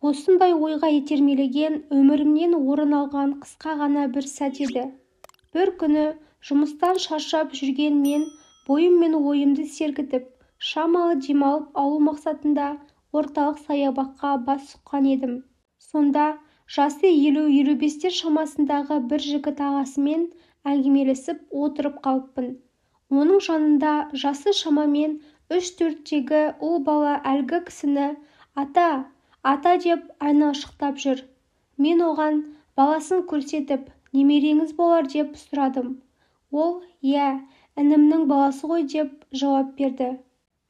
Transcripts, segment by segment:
Осындай ойға итермелеген өмірімнен орын алған қысқа ғана бір сәт еді. Бір күні жұмыстан шаршап жүрген мен бойым мен ойымды сергітіп, шамалы демалып алу мақсатында орталық саябаққа бас сұққан едім. Сонда жасы 50-55 шамасындағы бір жігіт ағасымен әңгімелесіп отырып қалыппын. Оның жанында жасы шамамен 3-4-тегі ұл бала әлгі кісіні ата деп айналшықтап жүр. Мен оған баласын көрсетіп, немереңіз болар деп сұрадым. Ол, иә, інімнің баласы ғой деп жауап берді.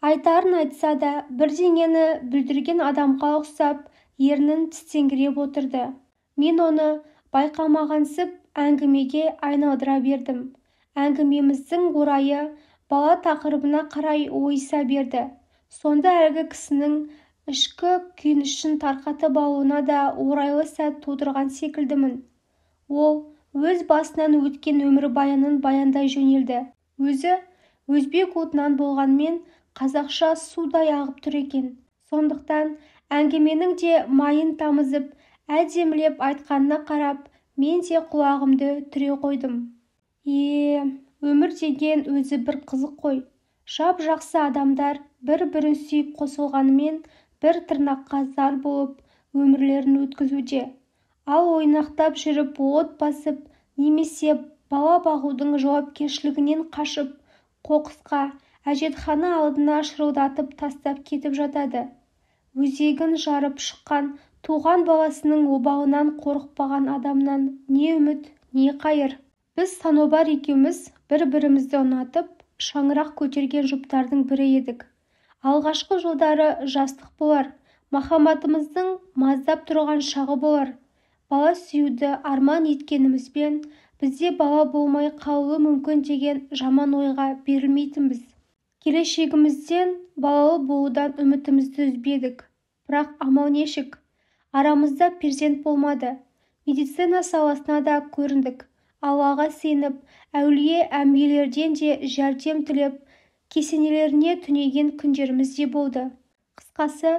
Айтарын айтса да, бірдеңені бүлдірген адамға ұқсап, ернін тістеңкіреп отырды. Мен оны байқамағансып әңгімеге айналдыра бердім. Әңгімеміздің орайы бала тақырыбына қарай ойыса берді. Сонда әлгі кісінің ішкі күйінішін тарқатып алуына да орайлы сәт тудырған секілдімін. Ол өз басынан өткен өмірбаянын баяндай жөнелді. Өзі өзбек ұлтынан болғанмен қазақша судай ағып тұр екен. Сондықтан әңгіменің де майын тамызып, әдемілеп айтқанына қарап, мен де құлағымды түре қойдым. Өмір деген өзі бір қызық қой. Жап-жақсы адамдар бір-бірін сүйіп қосылғанымен бір тырнаққа зар болып өмірлерін өткізуде. Ал ойнақтап жүріп от басып, немесе бала бағудың жауапкершілігінен қашып, қоқысқа, әжетхана алдына шырылдатып тастап кетіп жатады. Өзегін жарып шыққан туған баласының обалынан қорықпаған адамнан не үміт, не қайыр. Біз Санобар екеуміз бір-бірімізді ұнатып, шаңырақ көтерген жұптардың бірі едік. Алғашқы жылдары жастық болар, махаббатымыздың маздап тұрған шағы болар. Бала сүюді арман еткенімізбен, бізде бала болмай қалуы мүмкін деген жаман ойға берілмейтінбіз. Келешегімізден балалы болудан үмітімізді үзбедік. Бірақ амал нешік? Арамызда перзент болмады. Медицина саласына да көріндік. Аллаға сеніп, әулие әмбиелерден де жәрдем тілеп, кесенелеріне түнеген күндеріміз де болды. Қысқасы,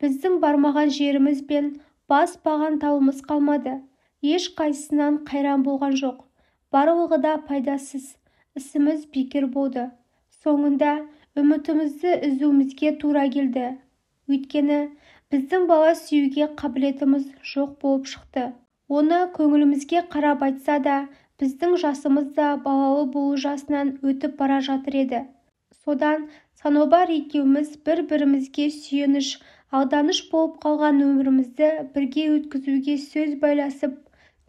біздің бармаған жеріміз бен баспаған тауымыз қалмады. Еш қайсысынан қайран болған жоқ. Барлығы да пайдасыз. Ісіміз бекер болды. Соңында үмітімізді үзуімізге тура келді. Өйткені біздің бала сүюге қабілетіміз жоқ болып шықты. Оны көңілімізге қарап айтса да, біздің жасымыз да балалы болу жасынан өтіп бара жатыр еді. Содан Санобар екеуміз бір-бірімізге сүйеніш, алданыш болып қалған өмірімізді бірге өткізуге сөз байласып,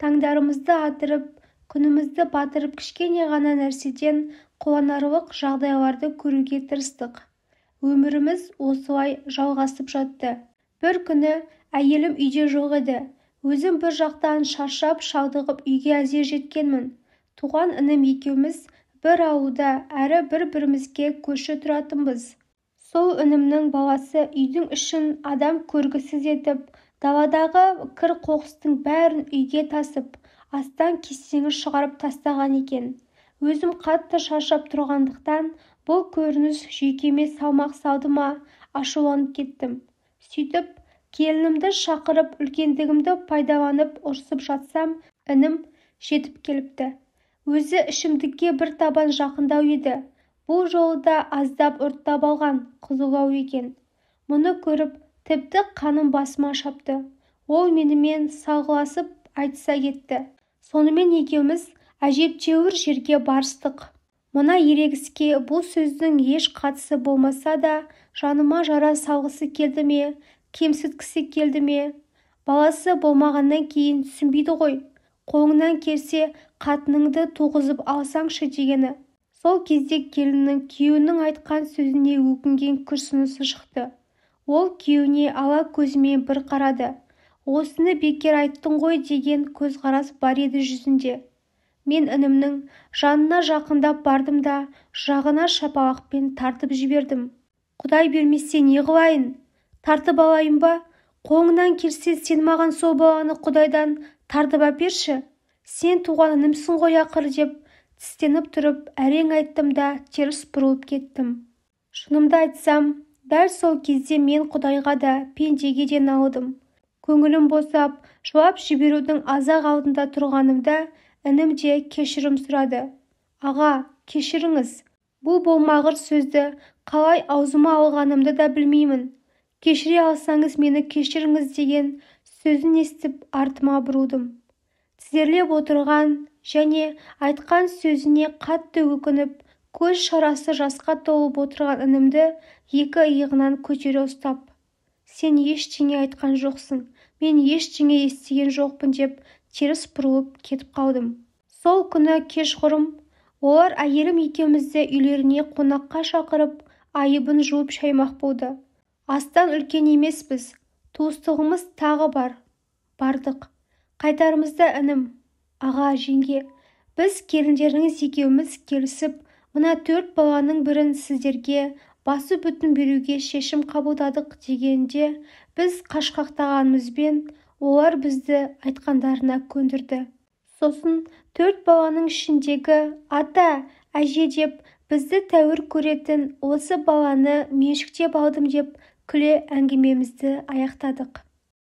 таңдарымызды атырып, күнімізді батырып кішкене ғана нәрседен қуанарлық жағдайларды көруге тырыстық. Өміріміз осылай жалғасып жатты. Бір күні әйелім үйде жоқ еді. Өзім бір жақтан шаршап шалдығып үйге әзер жеткенмін. Туған інім екеуміз бір ауылда әрі бір-бірімізге көрші тұратынбыз. Сол інімнің баласы үйдің ішін адам көргісіз етіп, даладағы кір-қоқыстың бәрін үйге тасып, астан-кестеңін шығарып тастаған екен. Өзім қатты шаршап тұрғандықтан бұл көрініс жүйкеме салмақ салды ма, ашуланып кеттім. Сөйтіп, келінімді шақырып үлкендігімді пайдаланып ұрсып жатсам, інім жетіп келіпті. Өзі ішімдікке бір табан жақындау еді. Бұл жолы да аздап ұрттап алған, қызулау екен. Мұны көріп, тіпті қаным басыма шапты. Ол менімен салғыласып айтыса кетті. Сонымен екеуміз әжептәуір жерге барыстық. Мына ерегіске бұл сөздің еш қатысы болмаса да, жаныма жара салғысы келді ме, кемсіткісі келді ме? Баласы болмағаннан кейін түсінбейді ғой. Қолыңнан келсе, қатыныңды туғызып алсаңшы дегені. Сол кезде келіннің күйеуінің айтқан сөзіне өкінген күрсінісі шықты. Ол күйеуіне ала көзімен бір қарады. Осыны бекер айттың ғой деген көзқарас бар еді жүзінде. Мен інімнің жанына жақындап бардым да, жағына шапалақпен тартып жібердім. Құдай бермесе не қылайын? Тартып алайын ба? Қолыңнан келсе, сен маған сол баланы Құдайдан тартып әперші. Сен туған інімсің ғой ақыр деп тістеніп тұрып әрең айттым да теріс бұрылып кеттім. Шынымды айтсам, дәл сол кезде мен Құдайға да пендеге де налыдым. көңілім босап, жауап жіберудің аз-ақ алдында тұрғанымда інім де кешірім сұрады. «Аға, кешіріңіз. Бұл болмағыр сөзді қалай аузыма алғанымды да білмеймін. Кешіре алсаңыз мені кешіріңіз» деген сөзін естіп артыма бұрылдым. Тізерлеп отырған және айтқан сөзіне қатты өкініп, көз шарасы жасқа толып отырған інімді екі иығынан көтере ұстап: «Сен ештеңе айтқан жоқсың, мен ештеңе естіген жоқпын» деп теріс бұрылып кетіп қалдым. Сол күні кешқұрым олар әйелім екеумізді үйлеріне қонаққа шақырып, айыбын жуып шаймақ болды. Астан үлкен емеспіз, туыстығымыз тағы бар. Бардық. Қайтарымызда інім: «Аға, жеңге, біз келіндеріңіз екеуміз келісіп, мына 4 баланың бірін сіздерге басы бүтін беруге шешім қабылдадық» дегенде біз қашқақтағанымызбен олар бізді айтқандарына көндірді. Сосын 4 баланың ішіндегі ата, әже деп бізді тәуір көретін осы баланы меншіктеп алдым деп күле әңгімемізді аяқтадық.